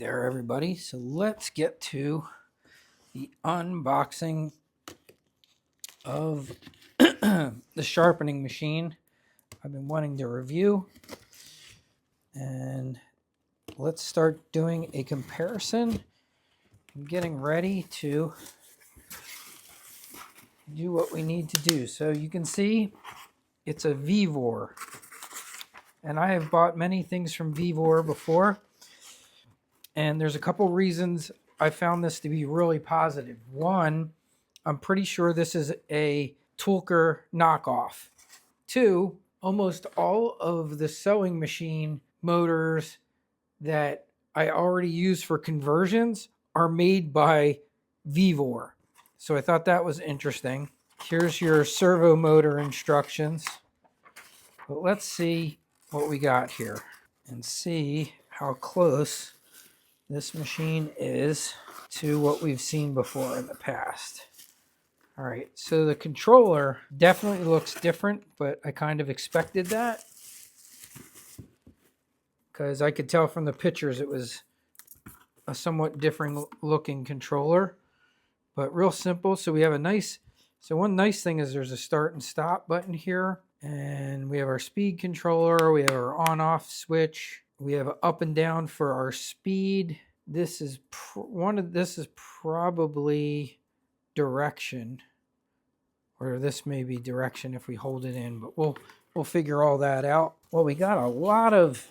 there, everybody. So let's get to the unboxing of the sharpening machine I've been wanting to review. And let's start doing a comparison and getting ready to do what we need to do. So you can see it's a Vevor. And I have bought many things from Vevor before. And there's a couple reasons I found this to be really positive. One, I'm pretty sure this is a Toolcker knockoff. Two, almost all of the sewing machine motors that I already use for conversions are made by Vevor. So I thought that was interesting. Here's your servo motor instructions. But let's see what we got here and see how close this machine is to what we've seen before in the past. All right, so the controller definitely looks different, but I kind of expected that because I could tell from the pictures it was a somewhat different looking controller, but real simple. So we have one nice thing is there's a start and stop button here, and we have our speed controller, we have our on-off switch, we have up and down for our speed. This is probably direction, or this may be direction if we hold it in, but we'll figure all that out. Well, we got a lot of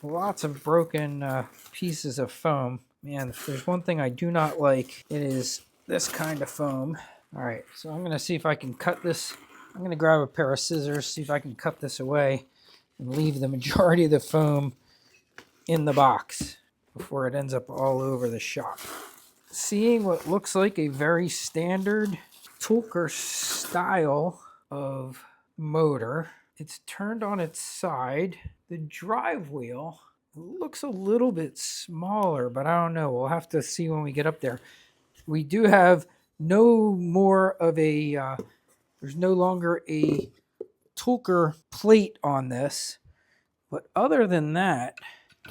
lots of broken pieces of foam. Man, if there's one thing I do not like, it is this kind of foam. All right, so I'm gonna see if I can cut this. I'm gonna grab a pair of scissors, see if I can cut this away and leave the majority of the foam in the box before it ends up all over the shop. Seeing what looks like a very standard Toolcker style of motor. It's turned on its side. The drive wheel looks a little bit smaller, but I don't know. We'll have to see when we get up there. We do have there's no longer a Toolcker plate on this, but other than that,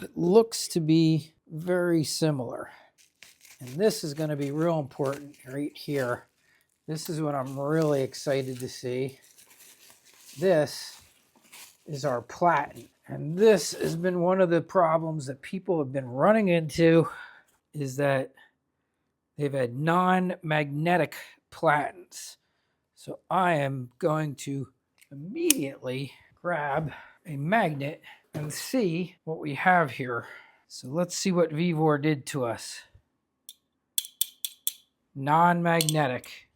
it looks to be very similar. And this is going to be real important right here. This is what I'm really excited to see. This is our platen. And this has been one of the problems that people have been running into, is that they've had non-magnetic platens. So I am going to immediately grab a magnet and see what we have here. So let's see what Vevor did to us. Non-magnetic.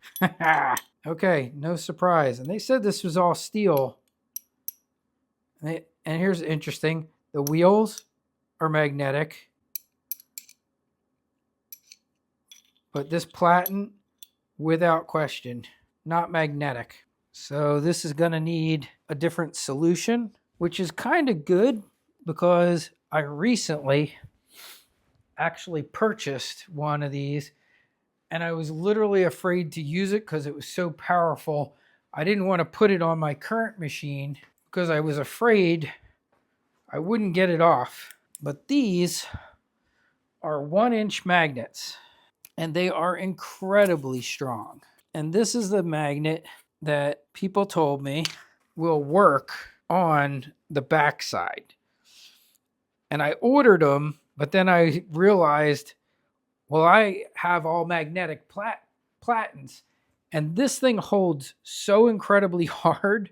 Okay, no surprise. And they said this was all steel. And here's interesting. The wheels are magnetic. But this platen, without question, not magnetic. So this is going to need a different solution, which is kind of good because I recently actually purchased one of these and I was literally afraid to use it because it was so powerful. I didn't want to put it on my current machine because I was afraid I wouldn't get it off. But these are 1-inch magnets and they are incredibly strong. And this is the magnet that people told me will work on the backside. And I ordered them, but then I realized, well, I have all magnetic platens, and this thing holds so incredibly hard.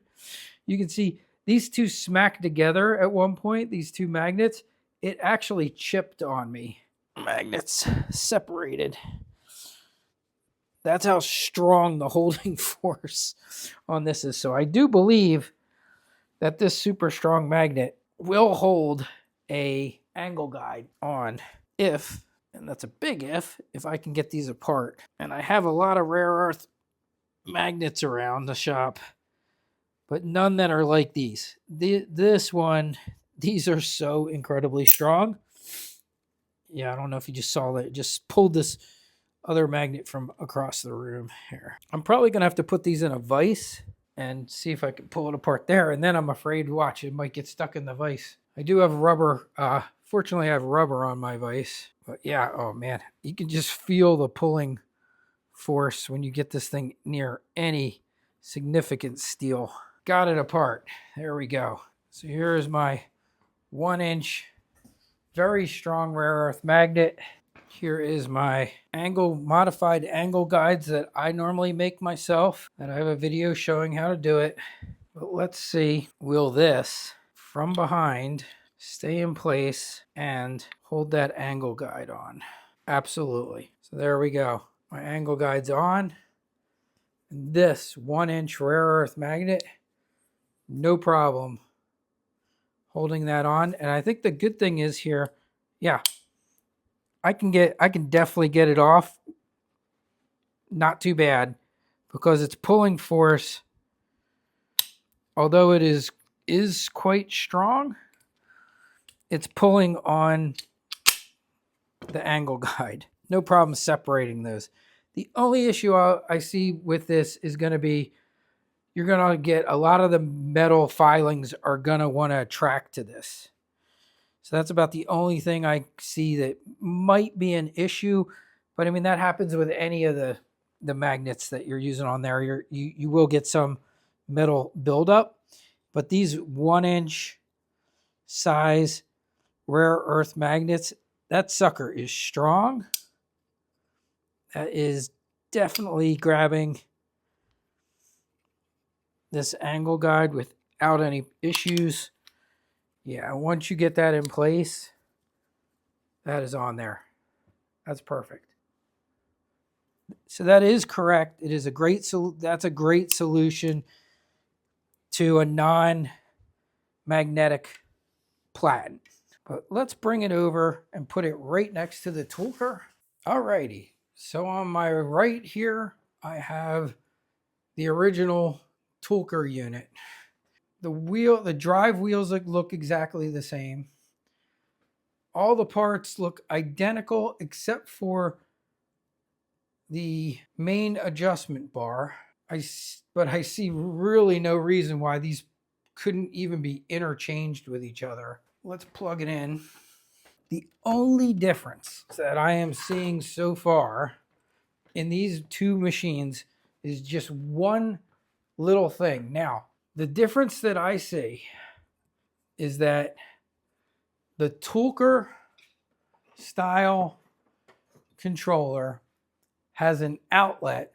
You can see these two smacked together at one point, these two magnets. It actually chipped on me. Magnets separated. That's how strong the holding force on this is. So I do believe that this super strong magnet will hold a angle guide on if, and that's a big if I can get these apart. And I have a lot of rare earth magnets around the shop, but none that are like these. These are so incredibly strong. Yeah, I don't know if you just saw that. It just pulled this other magnet from across the room here. I'm probably going to have to put these in a vise and see if I can pull it apart there. And then I'm afraid to watch, it might get stuck in the vise. I do have rubber. Fortunately, I have rubber on my vise. But yeah, oh man, you can just feel the pulling force when you get this thing near any significant steel. Got it apart. There we go. So here is my 1-inch very strong rare earth magnet. Here is my modified angle guides that I normally make myself, and I have a video showing how to do it. But let's see, will this from behind stay in place and hold that angle guide on? Absolutely. So there we go. My angle guide's on. And this 1-inch rare earth magnet, no problem holding that on. And I think the good thing is here, yeah, I can definitely get it off. Not too bad, because its pulling force, although it is quite strong, it's pulling on the angle guide. No problem separating those. The only issue I see with this is going to be, you're going to get a lot of the metal filings are going to want to attract to this. So that's about the only thing I see that might be an issue. But I mean, that happens with any of the magnets that you're using on there. You will get some metal buildup. But these 1-inch size rare earth magnets, that sucker is strong. That is definitely grabbing this angle guide without any issues. Yeah, once you get that in place, that is on there. That's perfect. So that is correct. It is a great that's a great solution to a non-magnetic platen. But let's bring it over and put it right next to the Toolcker. Alrighty. So on my right here, I have the original Toolcker unit. The drive wheels look exactly the same. All the parts look identical except for the main adjustment bar. But I see really no reason why these couldn't even be interchanged with each other. Let's plug it in. The only difference that I am seeing so far in these two machines is just one little thing. Now, the difference that I see is that the Toolcker style controller has an outlet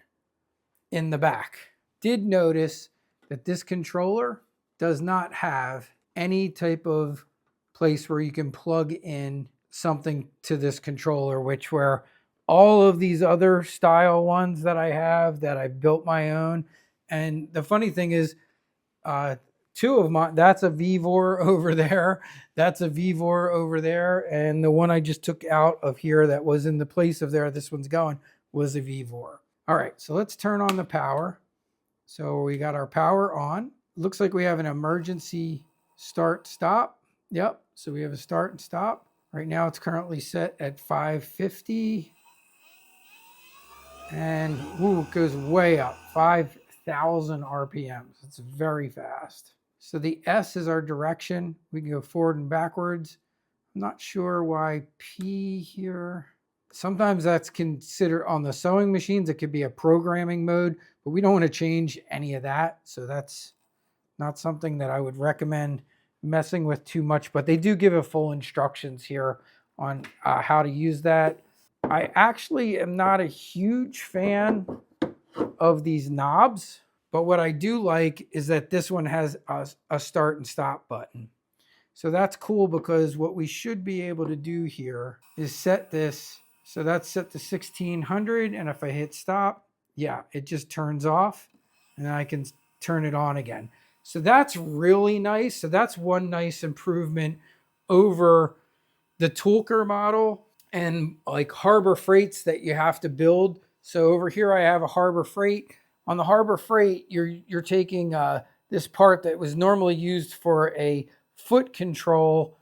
in the back. Did notice that this controller does not have any type of place where you can plug in something to this controller, where all of these other style ones that I have, that I've built my own. And the funny thing is, two of mine, that's a Vevor over there, that's a Vevor over there, and the one I just took out of here that was in the place of there, this one's going, was a Vevor. All right, so let's turn on the power. So we got our power on. Looks like we have an emergency start stop. Yep, so we have a start and stop. Right now it's currently set at 550. And it goes way up, 5,000 RPMs. It's very fast. So the S is our direction. We can go forward and backwards. I'm not sure why P here. Sometimes that's considered on the sewing machines. It could be a programming mode, but we don't want to change any of that. So that's not something that I would recommend messing with too much, but they do give a full instructions here on how to use that. I actually am not a huge fan of these knobs, but what I do like is that this one has a start and stop button. So that's cool, because what we should be able to do here is set this. So that's set to 1600. And if I hit stop, yeah, it just turns off and I can turn it on again. So that's really nice. So that's one nice improvement over the Toolcker model and like Harbor Freights that you have to build. So over here I have a Harbor Freight. On the Harbor Freight, you're taking this part that was normally used for a foot control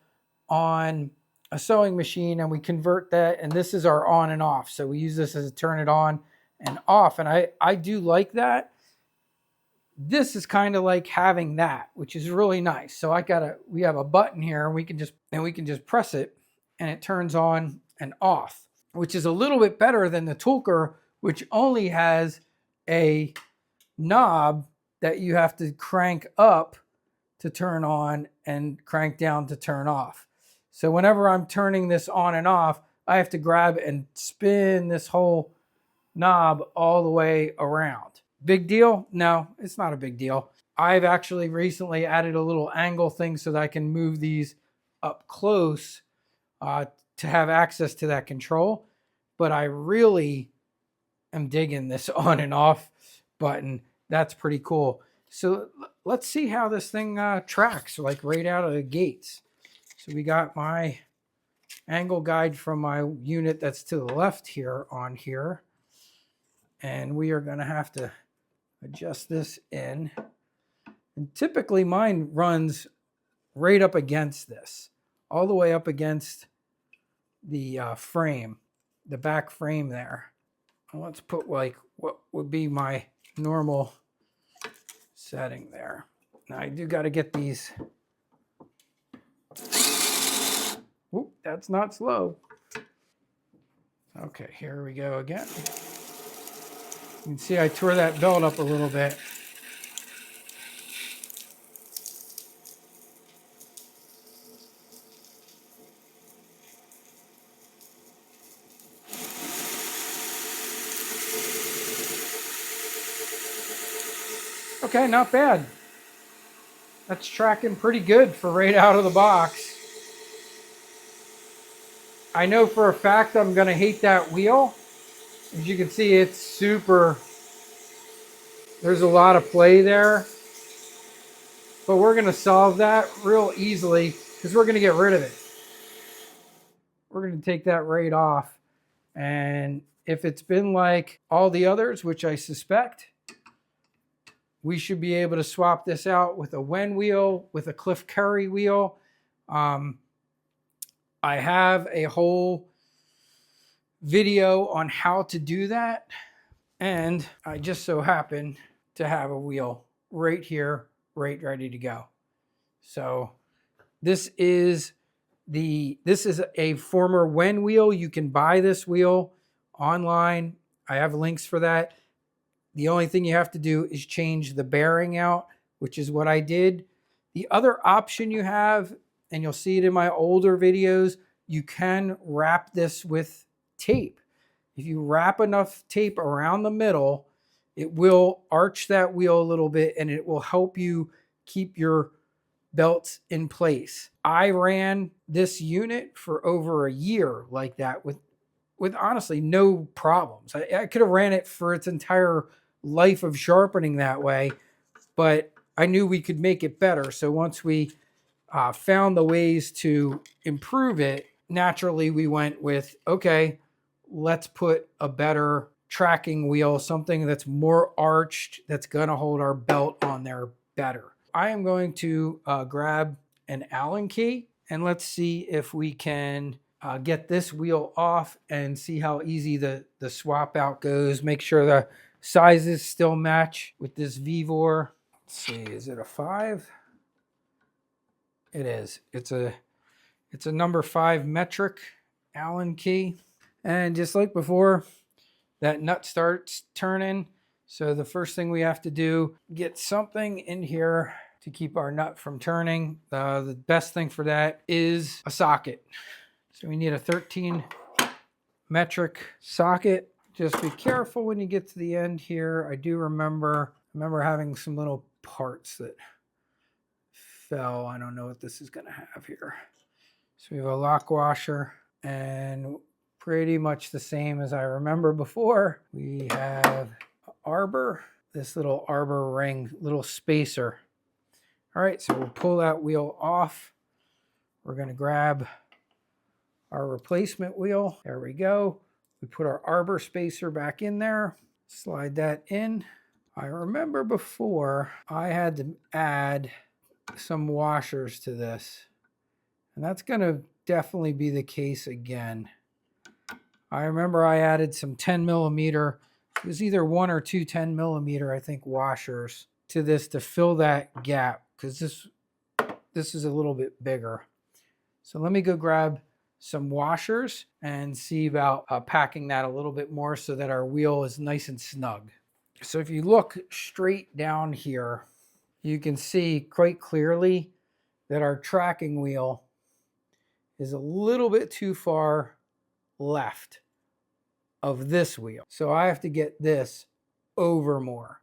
on a sewing machine, and we convert that, and this is our on and off. So we use this as a turn it on and off, and I do like that. this is kind of like having that, which is really nice. So we have a button here, and we can just press it, and it turns on and off, which is a little bit better than the Toolcker, which only has a knob that you have to crank up to turn on and crank down to turn off. So whenever I'm turning this on and off, I have to grab and spin this whole knob all the way around. Big deal? No, it's not a big deal. I've actually recently added a little angle thing so that I can move these up close to have access to that control. But I really am digging this on and off button. That's pretty cool. So let's see how this thing tracks, like right out of the gates. So we got my angle guide from my unit that's to the left here on here. And we are going to have to adjust this in. And typically mine runs right up against this, all the way up against the frame, the back frame there. And let's put like what would be my normal setting there. Now I do got to get these. Oop, that's not slow. Okay, here we go again. You can see I tore that belt up a little bit. Okay, not bad. That's tracking pretty good for right out of the box. I know for a fact I'm going to hate that wheel. As you can see, it's super, there's a lot of play there. But we're going to solve that real easily because we're going to get rid of it. We're going to take that right off. And if it's been like all the others, which I suspect, we should be able to swap this out with a Wen wheel, with a Cliff Curry wheel. I have a whole video on how to do that. And I just so happen to have a wheel right here, right ready to go. So this is a former Wen wheel. You can buy this wheel online. I have links for that. The only thing you have to do is change the bearing out, which is what I did. The other option you have, and you'll see it in my older videos, you can wrap this with tape. If you wrap enough tape around the middle, it will arch that wheel a little bit and it will help you keep your belts in place. I ran this unit for over a year like that with honestly no problems. I could have ran it for its entire life of sharpening that way, but I knew we could make it better. So once we found the ways to improve it, naturally we went with, okay, let's put a better tracking wheel, something that's more arched, that's gonna hold our belt on there better. I am going to grab an Allen key and let's see if we can get this wheel off and see how easy the swap out goes. Make sure the sizes still match with this Vevor. Let's see, is it a 5? It is. It's a number 5 metric Allen key. And just like before, that nut starts turning. So the first thing we have to do, get something in here to keep our nut from turning. The best thing for that is a socket. So we need a 13 metric socket. Just be careful when you get to the end here. I do remember having some little parts that fell. I don't know what this is going to have here. So we have a lock washer and pretty much the same as I remember before. We have an arbor, this little arbor ring, little spacer. All right, so we'll pull that wheel off. We're going to grab our replacement wheel. There we go. We put our arbor spacer back in there, slide that in. I remember before I had to add some washers to this, and that's going to definitely be the case again. I remember I added some 10 millimeter, it was either 1 or 2 10 millimeter, I think, washers to this to fill that gap, because this is a little bit bigger. So let me go grab some washers and see about packing that a little bit more so that our wheel is nice and snug. So if you look straight down here, you can see quite clearly that our tracking wheel is a little bit too far left of this wheel. So I have to get this over more.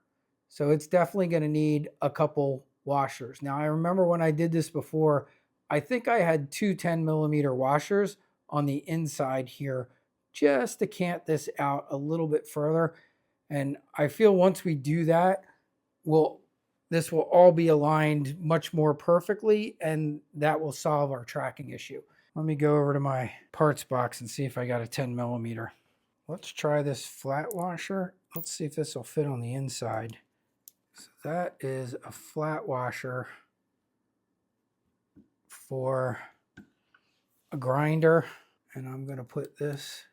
So it's definitely going to need a couple washers. Now I remember when I did this before, I think I had two 10mm washers on the inside here just to cant this out a little bit further. And I feel once we do that, this will all be aligned much more perfectly, and that will solve our tracking issue. Let me go over to my parts box and see if I got a 10mm. Let's try this flat washer. Let's see if this will fit on the inside. So that is a flat washer for a grinder. And I'm going to put this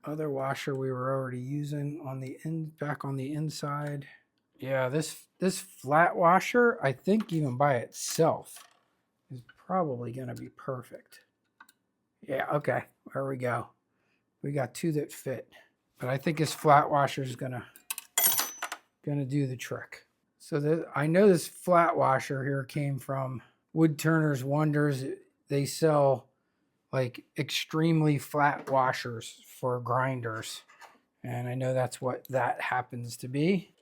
other washer we were already using on the back on the inside. Yeah, this flat washer, I think even by itself, is probably going to be perfect. Yeah, okay, there we go. We got two that fit. But I think this flat washer is gonna do the trick. So I know this flat washer here came from Wood Turner's Wonders. They sell like extremely flat washers for grinders. And I know that's what that happens to be.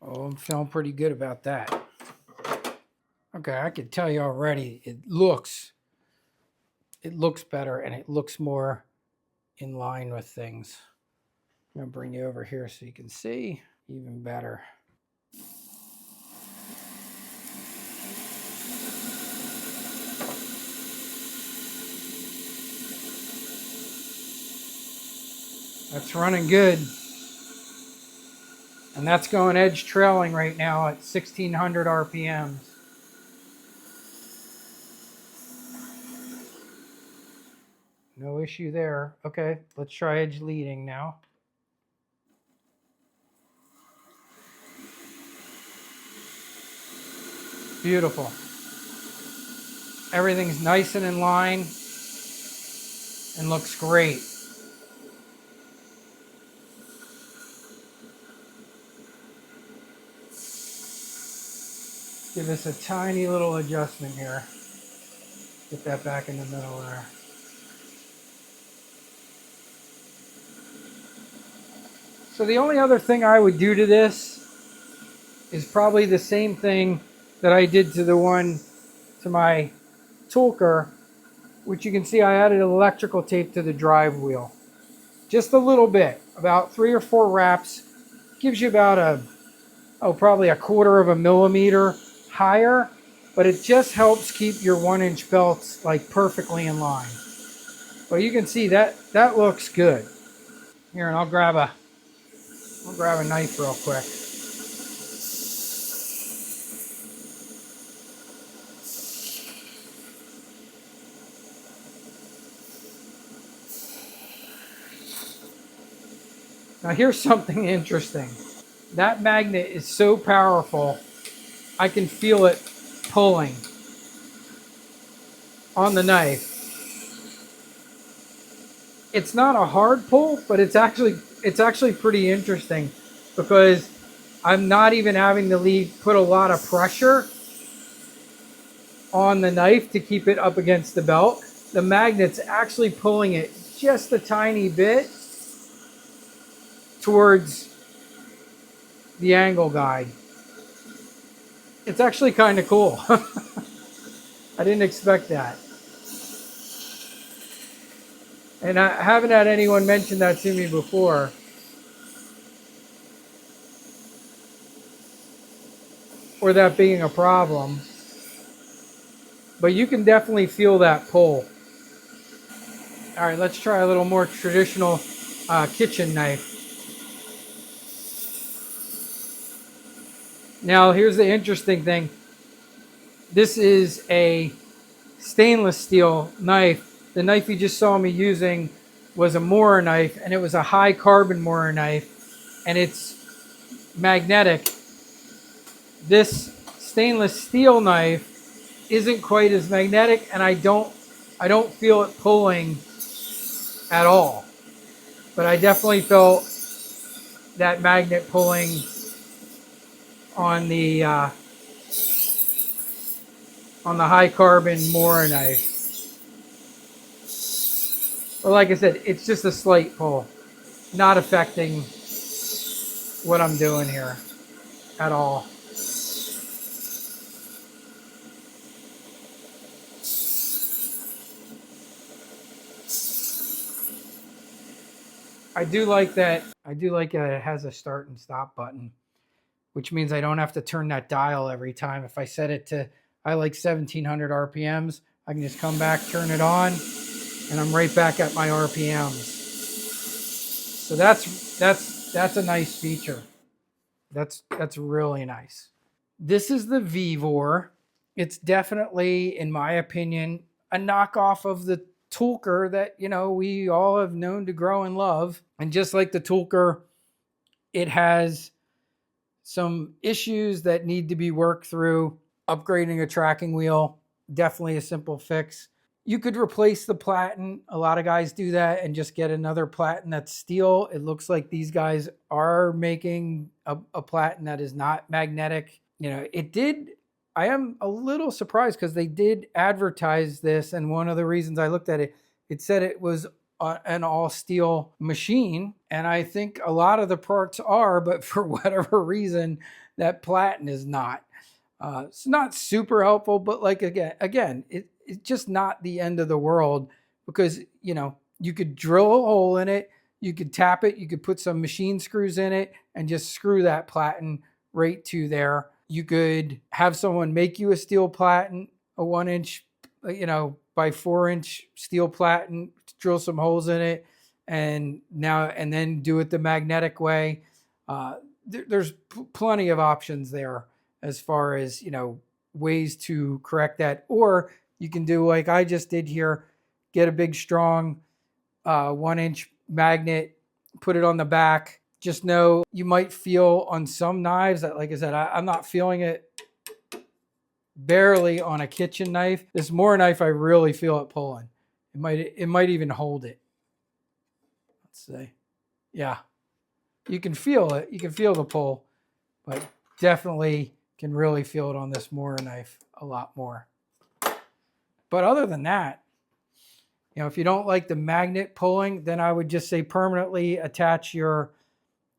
Oh, I'm feeling pretty good about that. Okay, I can tell you already, it looks better and it looks more in line with things. I'm gonna bring you over here so you can see even better. That's running good. And that's going edge trailing right now at 1600 RPMs. No issue there. Okay, let's try edge leading now. Beautiful. Everything's nice and in line and looks great. Give this a tiny little adjustment here. Get that back in the middle there. So the only other thing I would do to this is probably the same thing that I did to the one to my Toolcker, which you can see I added electrical tape to the drive wheel. Just a little bit, about 3 or 4 wraps. Gives you about probably 1/4 millimeter higher, but it just helps keep your 1-inch belts like perfectly in line. But you can see that looks good. Here, and I'll grab a knife real quick. Now here's something interesting. That magnet is so powerful, I can feel it pulling on the knife. It's not a hard pull, but it's actually pretty interesting because I'm not even having to put a lot of pressure on the knife to keep it up against the belt. The magnet's actually pulling it just a tiny bit towards the angle guide. It's actually kind of cool. I didn't expect that. And I haven't had anyone mention that to me before. Or that being a problem. But you can definitely feel that pull. All right, let's try a little more traditional kitchen knife. Now, here's the interesting thing. This is a stainless steel knife. The knife you just saw me using was a Mora knife, and it was a high carbon Mora knife, and it's magnetic. This stainless steel knife isn't quite as magnetic, and I don't feel it pulling at all. But I definitely felt that magnet pulling on the high carbon Mora knife. But like I said, it's just a slight pull, not affecting what I'm doing here at all. I do like that. I do like that it has a start and stop button, which means I don't have to turn that dial every time. If I set it to, I like 1700 RPMs, I can just come back, turn it on, and I'm right back at my RPMs. So that's a nice feature. That's really nice. This is the Vevor. It's definitely, in my opinion, a knockoff of the Toolcker that, you know, we all have known to grow and love. And just like the Toolcker, it has some issues that need to be worked through. Upgrading a tracking wheel, definitely a simple fix. You could replace the platen. A lot of guys do that and just get another platen that's steel. It looks like these guys are making a platen that is not magnetic. You know, it did. I am a little surprised because they did advertise this, and one of the reasons I looked at it, it said it was an all steel machine, and I think a lot of the parts are, but for whatever reason, that platen is not. It's not super helpful, but like again, it's just not the end of the world because, you know, you could drill a hole in it, you could tap it, you could put some machine screws in it and just screw that platen right to there. You could have someone make you a steel platen, a 1-inch, you know, by 4-inch steel platen, drill some holes in it, and then do it the magnetic way. There's plenty of options there as far as, you know, ways to correct that. Or you can do like I just did here, get a big strong 1-inch magnet, put it on the back. Just know you might feel on some knives that, like I said, I'm not feeling it barely on a kitchen knife. This Mora knife, I really feel it pulling. It might even hold it. Let's see. Yeah, you can feel it. You can feel the pull, but definitely can really feel it on this Mora knife a lot more. But other than that, you know, if you don't like the magnet pulling, then I would just say permanently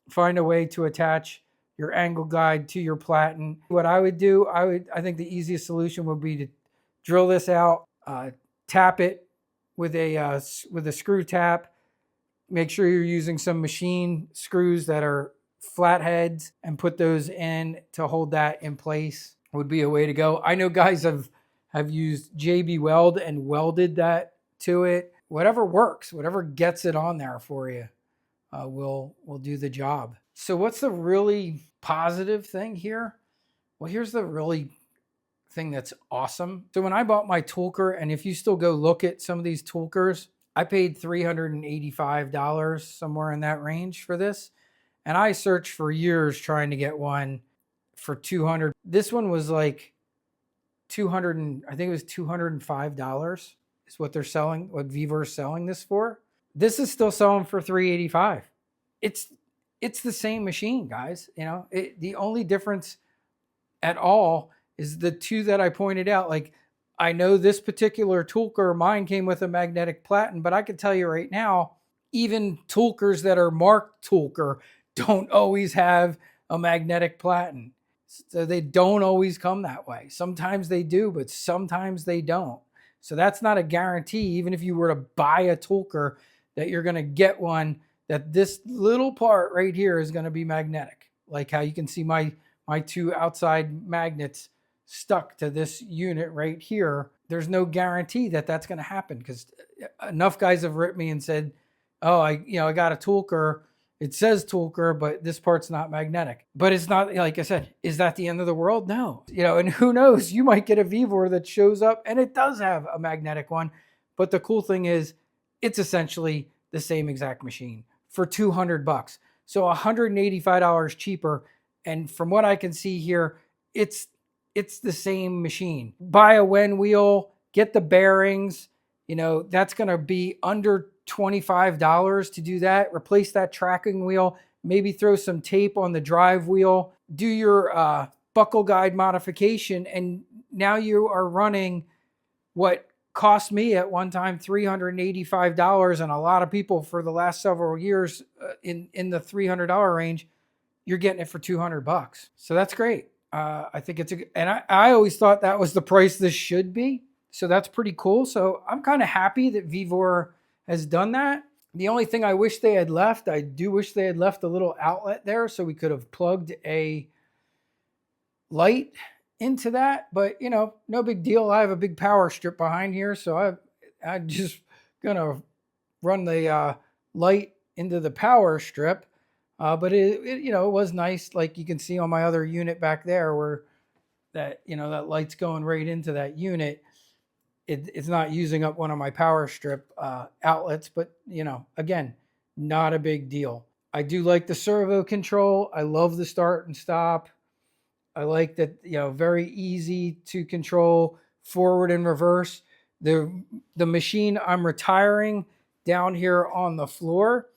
find a way to attach your angle guide to your platen. What I would do, I think the easiest solution would be to drill this out, tap it with a screw tap. Make sure you're using some machine screws that are flatheads and put those in to hold that in place. Would be a way to go. I know guys have used JB Weld and welded that to it. Whatever works, whatever gets it on there for you, will do the job. So what's the really positive thing here? Well, here's the really thing that's awesome. So when I bought my Toolcker, and if you still go look at some of these Toolkers, I paid $385, somewhere in that range for this. And I searched for years trying to get one for $200. This one was like $200, I think it was $205 is what they're selling, what Vevor's selling this for. This is still selling for $385. It's the same machine, guys. You know, the only difference at all is the two that I pointed out. Like, I know this particular Toolcker, mine came with a magnetic platen, but I can tell you right now, even Toolkers that are marked Toolcker don't always have a magnetic platen. So they don't always come that way. Sometimes they do, but sometimes they don't. So that's not a guarantee, even if you were to buy a Toolcker, that you're going to get one that this little part right here is going to be magnetic. Like how you can see my two outside magnets stuck to this unit right here. There's no guarantee that that's going to happen, because enough guys have written me and said, oh, I got a Toolcker It says Toolcker, but this part's not magnetic. But it's not, like I said, is that the end of the world? No. And who knows? You might get a Vevor that shows up and it does have a magnetic one. But the cool thing is it's essentially the same exact machine for $200. So $185 cheaper. And from what I can see here, it's the same machine. Buy a Wen wheel, get the bearings, that's going to be under $25 to do that. Replace that tracking wheel, maybe throw some tape on the drive wheel, do your buckle guide modification, and now you are running what cost me at one time $385, and a lot of people for the last several years in the $300 range, you're getting it for $200. So that's great. I think and I always thought that was the price this should be. So that's pretty cool. So I'm kind of happy that Vevor has done that. The only thing I wish they had left, I do wish they had left a little outlet there so we could have plugged a light into that. But, no big deal. I have a big power strip behind here. So I'm just going to run the light into the power strip. But it was nice. Like you can see on my other unit back there where that, that light's going right into that unit. It's not using up one of my power strip outlets, but again, not a big deal. I do like the servo control. I love the start and stop. I like that, very easy to control forward and reverse. The machine I'm retiring down here on the floor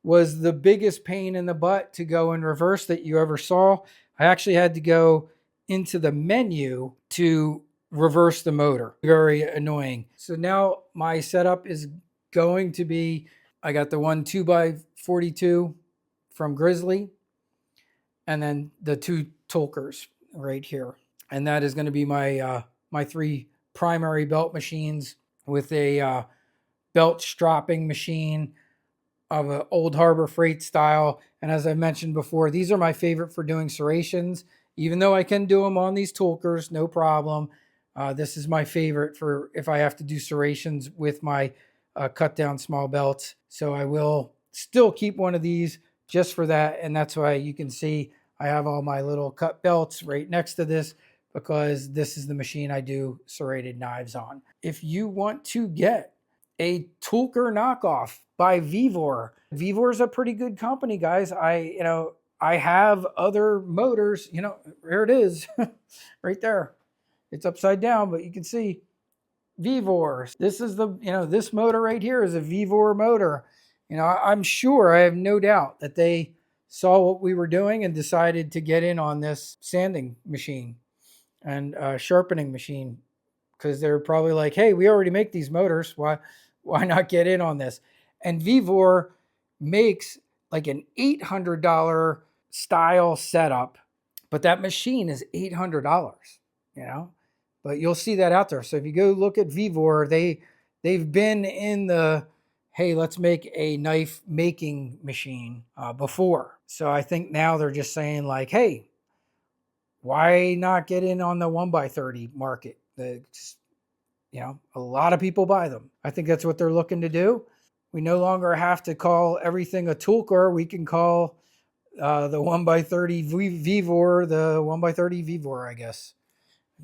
was the biggest pain in the butt to go in reverse that you ever saw. I actually had to go into the menu to reverse the motor. Very annoying. So now my setup is going to be, I got the one 2x42 from Grizzly, and then the two Toolckers right here. And that is going to be my my three primary belt machines with a belt stropping machine of an Old Harbor Freight style. And as I mentioned before, these are my favorite for doing serrations. Even though I can do them on these Toolckers, no problem. This is my favorite for if I have to do serrations with my cut down small belts. So I will still keep one of these just for that. And that's why you can see I have all my little cut belts right next to this, because this is the machine I do serrated knives on. If you want to get a Toolcker knockoff by Vevor, Vevor is a pretty good company, guys. I have other motors, there it is right there. It's upside down, but you can see Vevor. This is this motor right here is a Vevor motor. I'm sure, I have no doubt that they saw what we were doing and decided to get in on this sanding machine and sharpening machine, because they're probably like, hey, we already make these motors. Why not get in on this? And Vevor makes like an $800 style setup, but that machine is $800, but you'll see that out there. So if you go look at Vevor, they've been in the, hey, let's make a knife making machine before. So I think now they're just saying like, hey, why not get in on the 1x30 market? A lot of people buy them. I think that's what they're looking to do. We no longer have to call everything a Toolcker. We can call the 1x30 Vevor the 1x30 Vevor, I guess.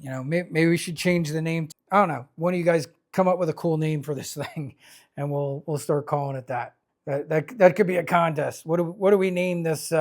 Maybe we should change the name. I don't know. One of you guys come up with a cool name for this thing, and we'll start calling it that. That could be a contest. What do we name this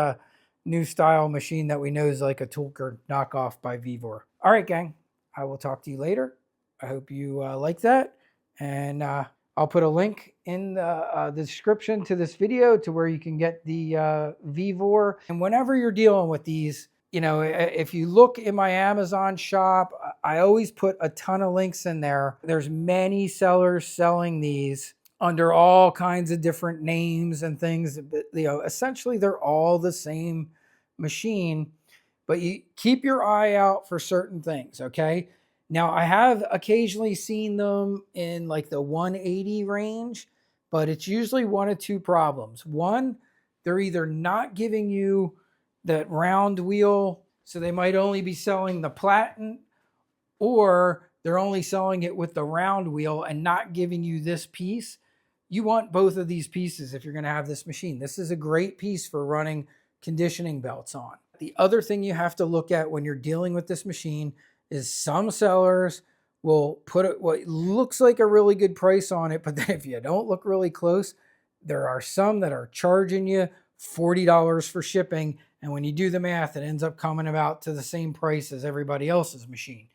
new style machine that we know is like a Toolcker knockoff by Vevor? All right, gang. I will talk to you later. I hope you like that, and I'll put a link in the description to this video to where you can get the Vevor. And whenever you're dealing with these, if you look in my Amazon shop, I always put a ton of links in there. There's many sellers selling these under all kinds of different names and things. But, essentially they're all the same machine, but you keep your eye out for certain things, okay? Now, I have occasionally seen them in like the 180 range, but it's usually one of two problems. One, they're either not giving you that round wheel, so they might only be selling the platen, or they're only selling it with the round wheel and not giving you this piece. You want both of these pieces if you're going to have this machine. This is a great piece for running conditioning belts on. The other thing you have to look at when you're dealing with this machine is some sellers will put what looks like a really good price on it, but then if you don't look really close, there are some that are charging you $40 for shipping, and when you do the math, it ends up coming about to the same price as everybody else's machine.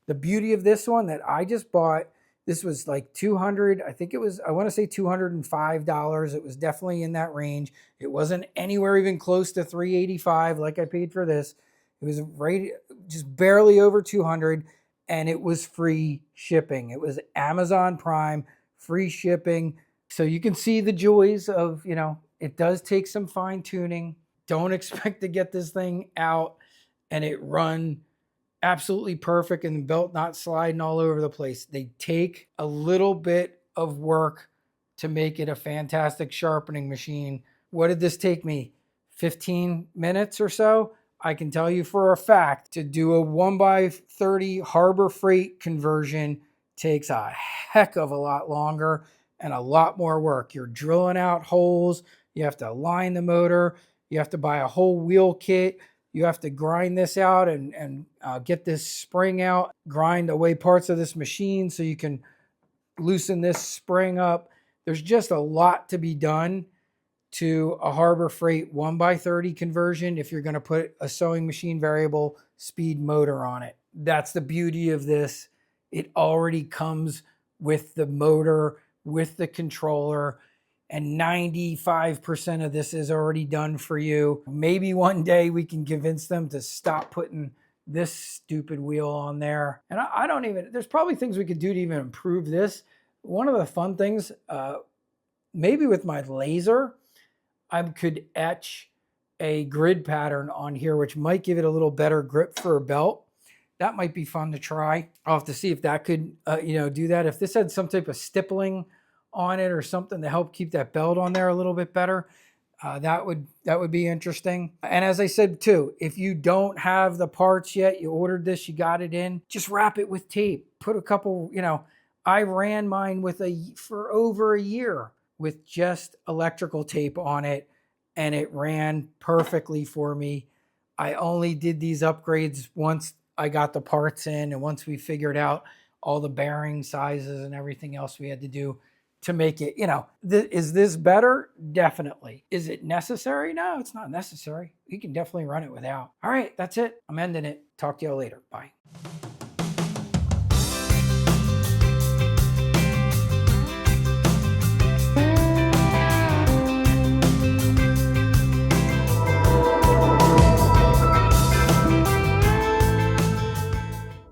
The beauty of this one that I just bought, this was like 200, I think it was, I want to say $205. It was definitely in that range. It wasn't anywhere even close to $385 like I paid for this. It was right, just barely over 200, and it was free shipping. It was Amazon Prime, free shipping. So you can see the joys of, you know, it does take some fine tuning. Don't expect to get this thing out and it run absolutely perfect and the belt not sliding all over the place. They take a little bit of work to make it a fantastic sharpening machine. What did this take me? 15 minutes or so? I can tell you for a fact to do a 1x30 Harbor Freight conversion takes a heck of a lot longer and a lot more work. You're drilling out holes. You have to align the motor. You have to buy a whole wheel kit. You have to grind this out and get this spring out, grind away parts of this machine so you can loosen this spring up. There's just a lot to be done to a Harbor Freight 1x30 conversion if you're going to put a sewing machine variable speed motor on it. That's the beauty of this. It already comes with the motor, with the controller, and 95% of this is already done for you. Maybe one day we can convince them to stop putting this stupid wheel on there. And I don't even, there's probably things we could do to even improve this. One of the fun things, maybe with my laser, I could etch a grid pattern on here, which might give it a little better grip for a belt. That might be fun to try. I'll have to see if that could, do that. If this had some type of stippling on it or something to help keep that belt on there a little bit better, that would be interesting. And as I said too, if you don't have the parts yet, you ordered this, you got it in, just wrap it with tape. Put a couple, I ran mine for over a year with just electrical tape on it, and it ran perfectly for me. I only did these upgrades once I got the parts in and once we figured out all the bearing sizes and everything else we had to do to make it, is this better? Definitely. Is it necessary? No, it's not necessary. You can definitely run it without. All right, that's it. I'm ending it. Talk to y'all later. Bye.